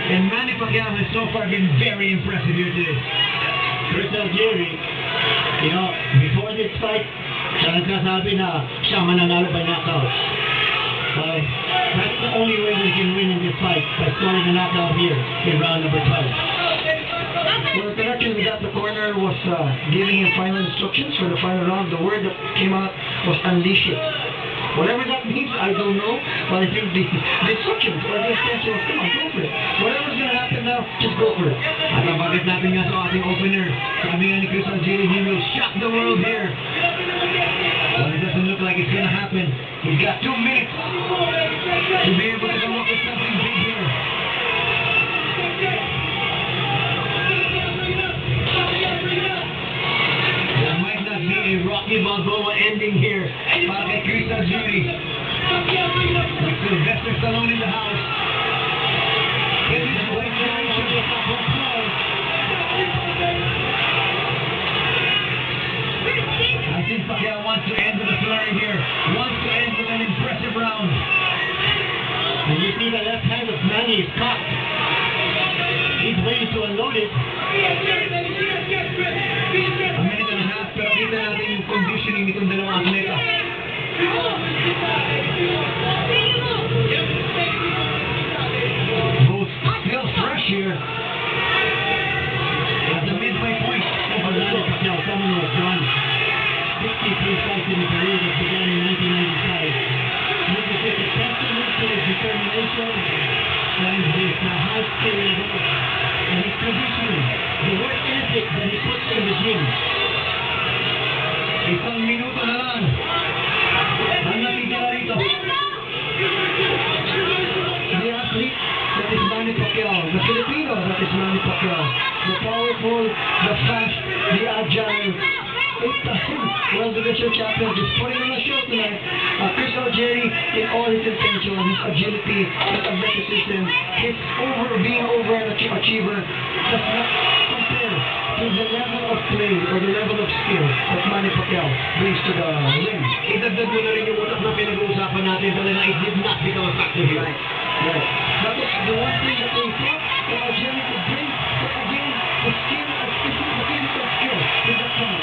And Manny Pacquiao has so far been very impressive here today. Chris Algieri, you know, before this fight, siya nagsasabi na siya mananalo by knockout. That's the only way we can win in this fight, by scoring a knockout here in round number 12. Well, the direction we got the corner was giving him final instructions for the final round. The word that came out was unleash it. Whatever that means, I don't know. But I think the instructions or the intention was, come on, go for it. Whatever's going to happen now, just go for it. At nabanggit natin nga sa ating opener, sabi nga ni Chris Algieri, he will shock the world here. Well, it doesn't look like it's gonna happen. He's got 2 minutes to be able to come up with something big here. There might not be a Rocky Balboa ending here para kay Chris Algieri. With Sylvester Stallone in the house. It is a great I think Pacquiao wants to end with a flurry here. Wants to end with an impressive round. And you see the left hand of Manny is cocked. He's waiting to unload it. A minute and a half, pero kita natin yung conditioning nitong dalawang atleta. Both still fresh here. At the midway point. Manny Pacquiao, someone who has won 63 fights in his career that began in 1995. This is a testament to his determination and his high skill level and his conditioning, the work ethic that he puts in the gym. Isang minuto na lang. Ang natitira rito. The athlete that is Manny Pacquiao, the Filipino that is Manny Pacquiao, the powerful, the fast, the agile, well, the division champion just putting on a show tonight. Chris Algieri, in all his intention, his agility, his athleticism, his being over an achiever, does not compare to the level of play or the level of skill that Manny Pacquiao brings to the ring. Idagdag mo na rin yung utak na pinag-uusapan natin dahil na it did not become a factor here. Right. That was the one thing that they thought that Algieri could bring, but again, the skill, the physical skill with the front.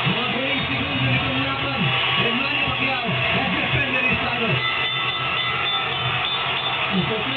Mga buhay segundo nitong laban, and Manny Pacquiao has defended his title. Unfortunately,